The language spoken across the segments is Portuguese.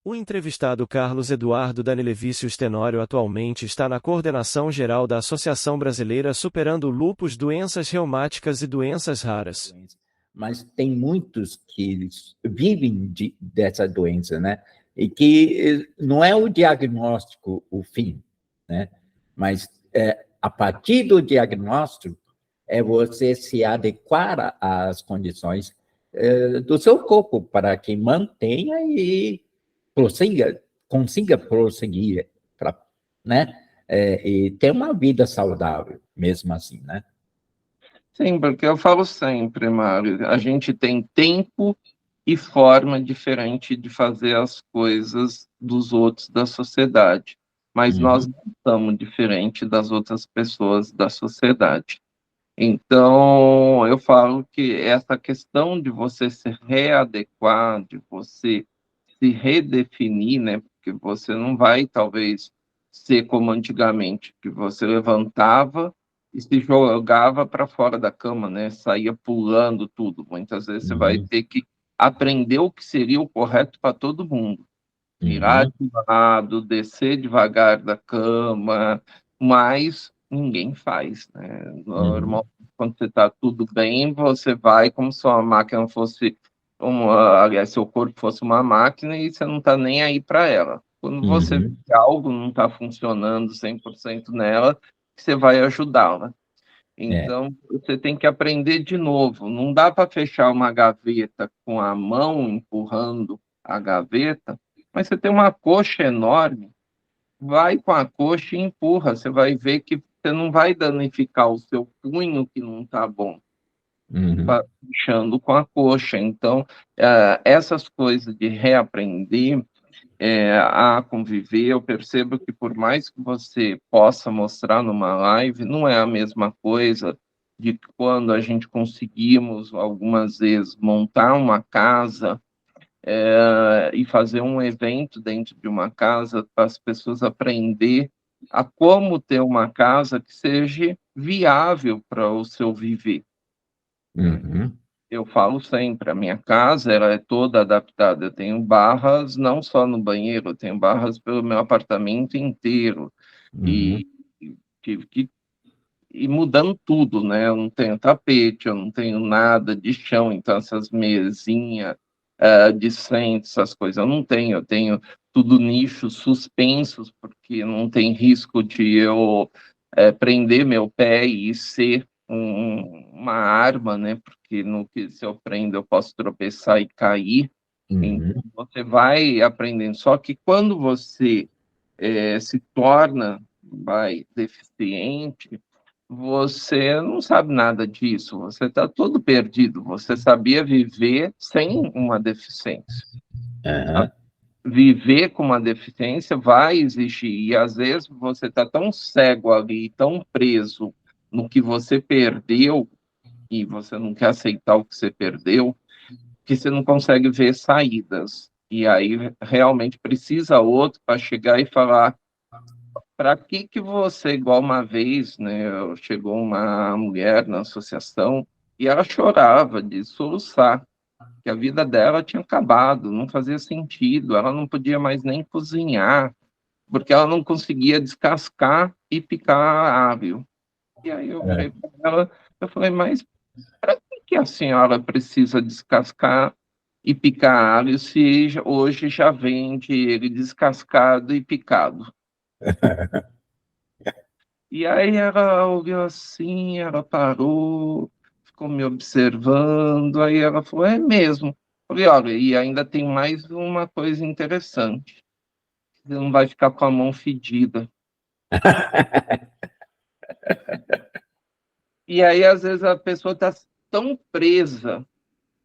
O entrevistado Carlos Eduardo Danilevício Stenório atualmente está na coordenação geral da Associação Brasileira Superando Lúpus, Doenças Reumáticas e Doenças Raras. Mas tem muitos que vivem dessa doença, né? E que não é o diagnóstico o fim, né? Mas a partir do diagnóstico é você se adequar às condições do seu corpo para que mantenha e consiga prosseguir, né? E ter uma vida saudável, mesmo assim, né? Sim, porque eu falo sempre, Mário, a gente tem tempo e forma diferente de fazer as coisas dos outros da sociedade, mas nós não estamos diferente das outras pessoas da sociedade. Então, eu falo que essa questão de você se readequar, de você se redefinir, né? Porque você não vai, talvez, ser como antigamente, que você levantava e se jogava para fora da cama, né? Saía pulando tudo. Muitas vezes você vai ter que aprender o que seria o correto para todo mundo. Virar de lado, descer devagar da cama, mas ninguém faz, né? Normal, quando você está tudo bem, você vai como se a máquina fosse aliás, seu corpo fosse uma máquina e você não está nem aí para ela. Quando você vê que algo não está funcionando 100% nela, você vai ajudá-la. Então, você tem que aprender de novo. Não dá para fechar uma gaveta com a mão empurrando a gaveta, mas você tem uma coxa enorme, vai com a coxa e empurra. Você vai ver que você não vai danificar o seu punho que não está bom, puxando com a coxa. Então, essas coisas de reaprender a conviver, eu percebo que por mais que você possa mostrar numa live, não é a mesma coisa de quando a gente conseguimos, algumas vezes, montar uma casa e fazer um evento dentro de uma casa para as pessoas aprender a como ter uma casa que seja viável para o seu viver. Eu falo sempre, a minha casa ela é toda adaptada. Eu tenho barras não só no banheiro, eu tenho barras pelo meu apartamento inteiro. E tive que ir mudando tudo, né? Eu não tenho tapete, eu não tenho nada de chão, então essas mesinhas de centro, essas coisas eu não tenho. Eu tenho tudo nichos suspensos, porque não tem risco de eu prender meu pé e ser uma arma, né? Porque no que se eu prendo eu posso tropeçar e cair. Então você vai aprendendo. Só que quando você se torna deficiente, você não sabe nada disso. Você está todo perdido. Você sabia viver sem uma deficiência. Viver com uma deficiência vai exigir, e às vezes você está tão cego ali, tão preso no que você perdeu, e você não quer aceitar o que você perdeu, que você não consegue ver saídas. E aí realmente precisa outro para chegar e falar: para que você, igual uma vez, né, chegou uma mulher na associação e ela chorava de soluçar, que a vida dela tinha acabado, não fazia sentido, ela não podia mais nem cozinhar, porque ela não conseguia descascar e picar alho. E aí eu virei para ela, eu falei: mas para que a senhora precisa descascar e picar alho se hoje já vende ele descascado e picado? E aí ela olhou assim, ela parou, ficou me observando, aí ela falou: é mesmo. Eu falei: olha, e ainda tem mais uma coisa interessante. Você não vai ficar com a mão fedida. E aí, às vezes, a pessoa está tão presa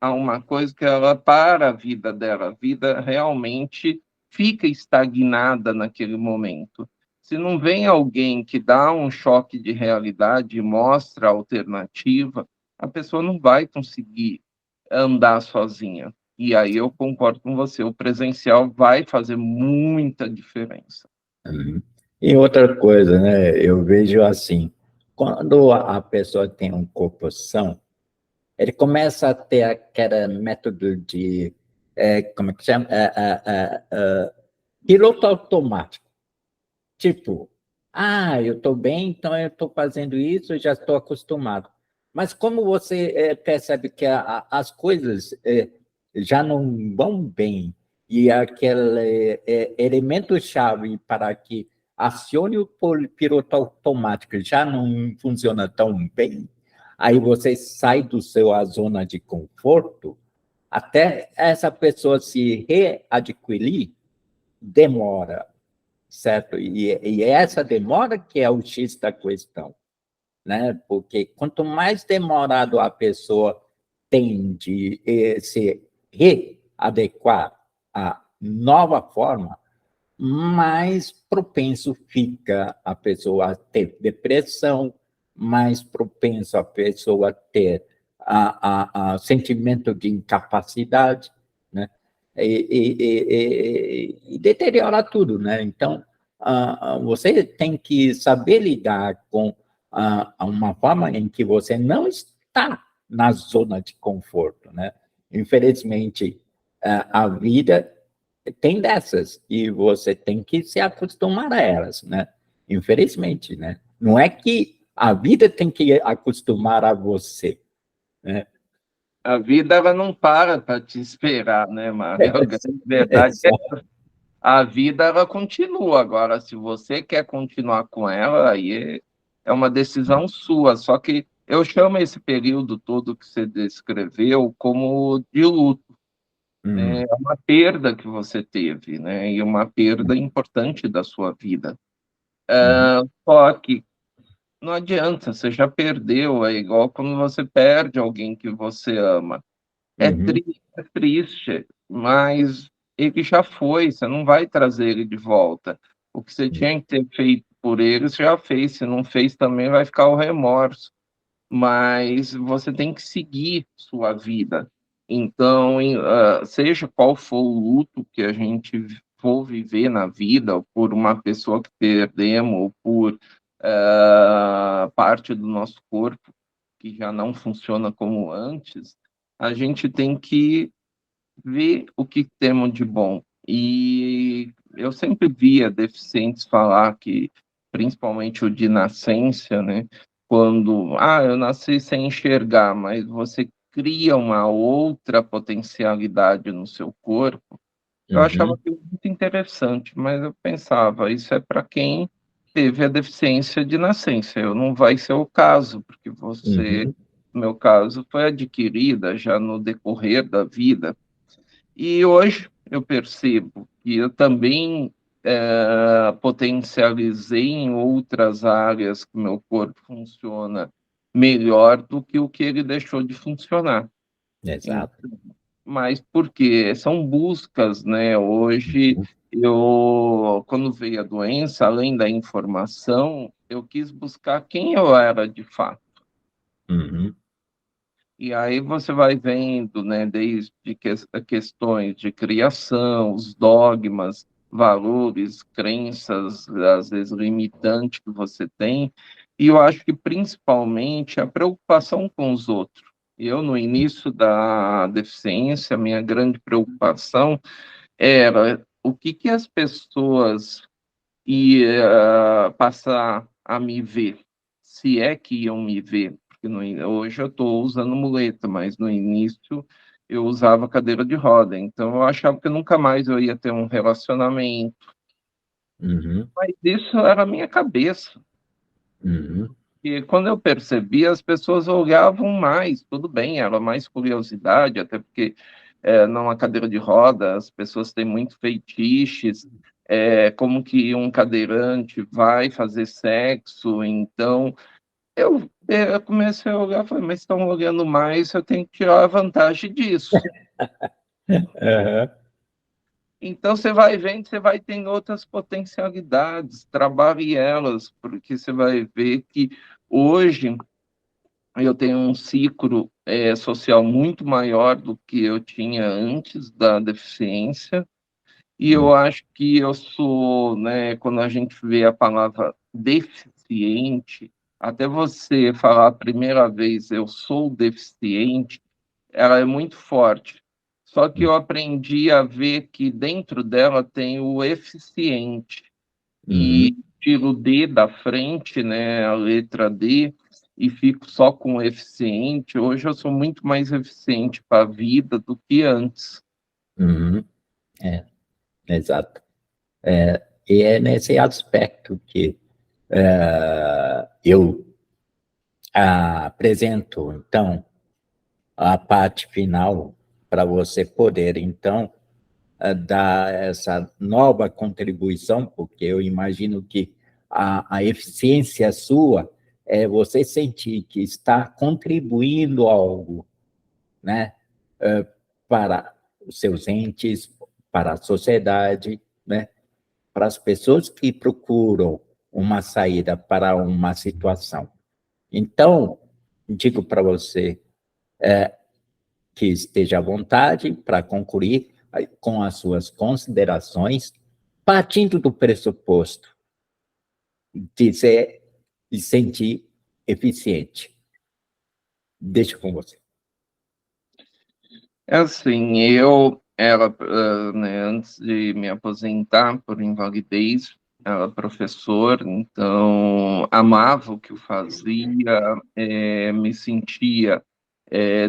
a uma coisa que ela para a vida dela. A vida realmente fica estagnada naquele momento. Se não vem alguém que dá um choque de realidade e mostra a alternativa, a pessoa não vai conseguir andar sozinha. E aí eu concordo com você, o presencial vai fazer muita diferença. E outra coisa, né? Eu vejo assim, quando a pessoa tem um corpo são, ele começa a ter aquele método de como é que chama? Piloto automático. Tipo, eu estou bem, então eu estou fazendo isso, eu já estou acostumado. Mas como você percebe que as coisas já não vão bem e aquele elemento-chave para que acione o piloto automático já não funciona tão bem, aí você sai do seu zona de conforto, até essa pessoa se readquirir, demora, certo? E essa demora que é o X da questão, né? Porque quanto mais demorado a pessoa tem de se readequar à nova forma, mais propenso fica a pessoa a ter depressão, mais propenso a pessoa a ter a sentimento de incapacidade, né? E deteriora tudo, né? Então, você tem que saber lidar com uma forma em que você não está na zona de conforto, né? Infelizmente, a vida tem dessas, e você tem que se acostumar a elas, né? Infelizmente, né? Não é que a vida tem que acostumar a você, né? A vida ela não para te esperar, né, Mário? A grande verdade é que a vida ela continua. Agora, se você quer continuar com ela, aí é uma decisão sua. Só que eu chamo esse período todo que você descreveu como de luto. É uma perda que você teve, né? E uma perda importante da sua vida. Só que não adianta, você já perdeu, é igual quando você perde alguém que você ama. É triste, mas ele já foi, você não vai trazer ele de volta. O que você tinha que ter feito por ele, você já fez, se não fez também vai ficar o remorso. Mas você tem que seguir sua vida. Então, seja qual for o luto que a gente for viver na vida, ou por uma pessoa que perdemos, ou por parte do nosso corpo que já não funciona como antes, a gente tem que ver o que temos de bom. E eu sempre via deficientes falar que, principalmente o de nascença, né? Quando, eu nasci sem enxergar, mas você cria uma outra potencialidade no seu corpo. Eu achava aquilo muito interessante, mas eu pensava, isso é para quem teve a deficiência de nascença. Eu não vai ser o caso, porque você, no meu caso, foi adquirida já no decorrer da vida. E hoje eu percebo que eu também potencializei em outras áreas que o meu corpo funciona melhor do que o que ele deixou de funcionar. Exato. Mas por quê? São buscas, né? Hoje, quando veio a doença, além da informação, eu quis buscar quem eu era de fato. E aí você vai vendo, né, desde questões de criação, os dogmas, valores, crenças, às vezes limitantes que você tem, e eu acho que principalmente a preocupação com os outros. Eu, no início da deficiência, minha grande preocupação era o que as pessoas iam passar a me ver, se é que iam me ver, porque hoje eu estou usando muleta, mas no início eu usava cadeira de roda, então eu achava que nunca mais eu ia ter um relacionamento, mas isso era a minha cabeça. E quando eu percebi, as pessoas olhavam mais, tudo bem, era mais curiosidade, até porque numa cadeira de roda as pessoas têm muito feitiços, como que um cadeirante vai fazer sexo, então eu comecei a olhar, falei, mas estão olhando mais, eu tenho que tirar a vantagem disso. Então você vai vendo, você vai tendo outras potencialidades, trabalhe elas, porque você vai ver que hoje eu tenho um ciclo social muito maior do que eu tinha antes da deficiência, e eu acho que eu sou, né, quando a gente vê a palavra deficiente, até você falar a primeira vez, eu sou deficiente, ela é muito forte. Só que eu aprendi a ver que dentro dela tem o eficiente. E tiro D da frente, né, a letra D, e fico só com o eficiente. Hoje eu sou muito mais eficiente para a vida do que antes. É, exato. E é nesse aspecto que eu apresento, então, a parte final para você poder, então, dar essa nova contribuição, porque eu imagino que a eficiência sua é você sentir que está contribuindo algo, né, para os seus entes, para a sociedade, né, para as pessoas que procuram uma saída para uma situação. Então, digo para você que esteja à vontade para concluir com as suas considerações, partindo do pressuposto de ser e sentir eficiente. Deixo com você. É assim, eu era, né, antes de me aposentar por invalidez, era professor, então amava o que eu fazia, me sentia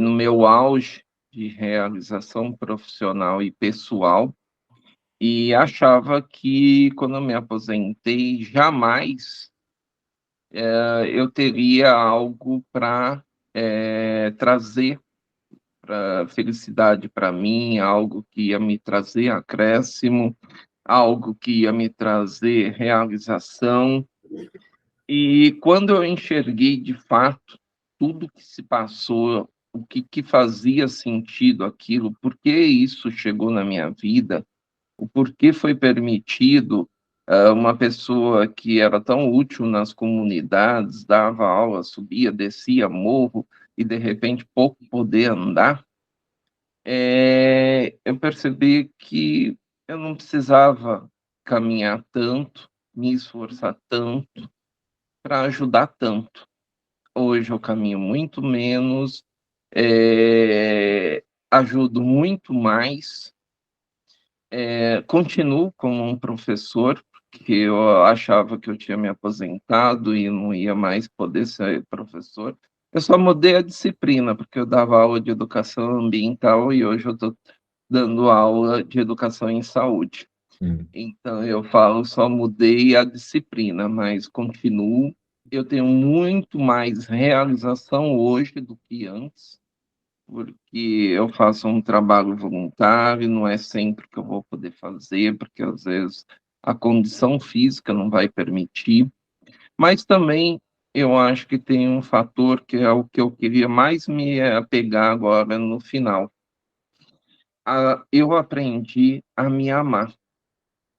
no meu auge de realização profissional e pessoal, e achava que quando eu me aposentei, jamais eu teria algo para trazer felicidade para mim, algo que ia me trazer acréscimo, algo que ia me trazer realização. E quando eu enxerguei de fato tudo que se passou, o que fazia sentido aquilo, por que isso chegou na minha vida, o porquê foi permitido uma pessoa que era tão útil nas comunidades, dava aula, subia, descia morro e de repente pouco poder andar, eu percebi que eu não precisava caminhar tanto, me esforçar tanto para ajudar tanto. Hoje eu caminho muito menos, ajudo muito mais, continuo como um professor, porque eu achava que eu tinha me aposentado e não ia mais poder ser professor. Eu só mudei a disciplina, porque eu dava aula de educação ambiental e hoje eu estou dando aula de educação em saúde. Então, eu falo, só mudei a disciplina, mas continuo. Eu tenho muito mais realização hoje do que antes, porque eu faço um trabalho voluntário, não é sempre que eu vou poder fazer, porque às vezes a condição física não vai permitir. Mas também eu acho que tem um fator que é o que eu queria mais me apegar agora no final. Eu aprendi a me amar.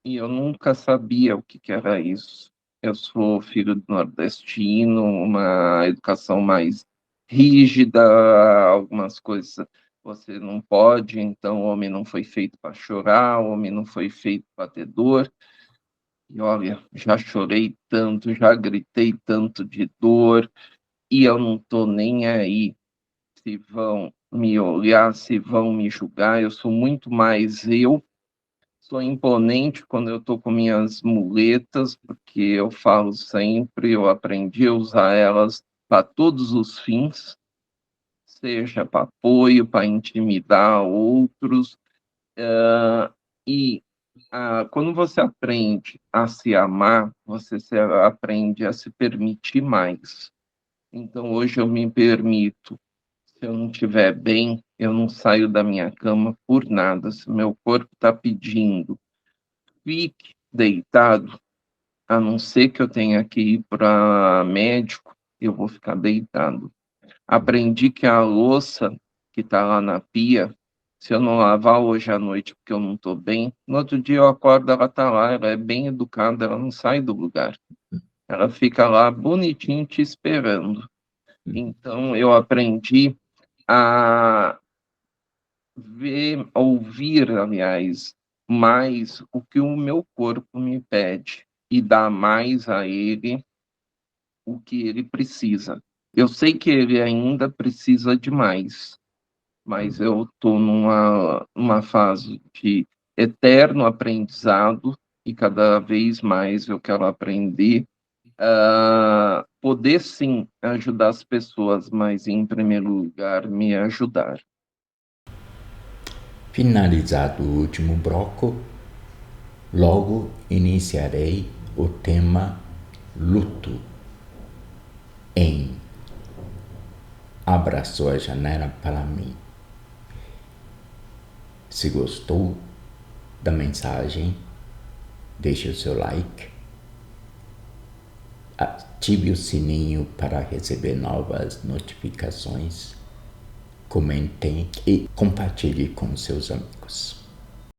E eu nunca sabia o que que era isso. Eu sou filho de nordestino, uma educação mais rígida, algumas coisas você não pode, então o homem não foi feito para chorar, o homem não foi feito para ter dor. E olha, já chorei tanto, já gritei tanto de dor, e eu não estou nem aí se vão me olhar, se vão me julgar, eu sou muito mais eu. Sou imponente quando eu estou com minhas muletas, porque eu falo sempre, eu aprendi a usar elas para todos os fins, seja para apoio, para intimidar outros. E quando você aprende a se amar, aprende a se permitir mais. Então, hoje eu me permito. Se eu não estiver bem, eu não saio da minha cama por nada. Se meu corpo está pedindo, fique deitado, a não ser que eu tenha que ir para médico, eu vou ficar deitado. Aprendi que a louça que está lá na pia, se eu não lavar hoje à noite porque eu não estou bem, no outro dia eu acordo, ela está lá, ela é bem educada, ela não sai do lugar. Ela fica lá bonitinho te esperando. Então eu aprendi a ouvir, aliás, mais o que o meu corpo me pede e dar mais a ele o que ele precisa. Eu sei que ele ainda precisa de mais, mas eu estou numa fase de eterno aprendizado e cada vez mais eu quero aprender, poder sim ajudar as pessoas, mas em primeiro lugar me ajudar. Finalizado o último bloco, logo iniciarei o tema luto em Abra Sua Janela para Mim. Se gostou da mensagem, deixe o seu like, ative o sininho para receber novas notificações, comentem e compartilhe com seus amigos.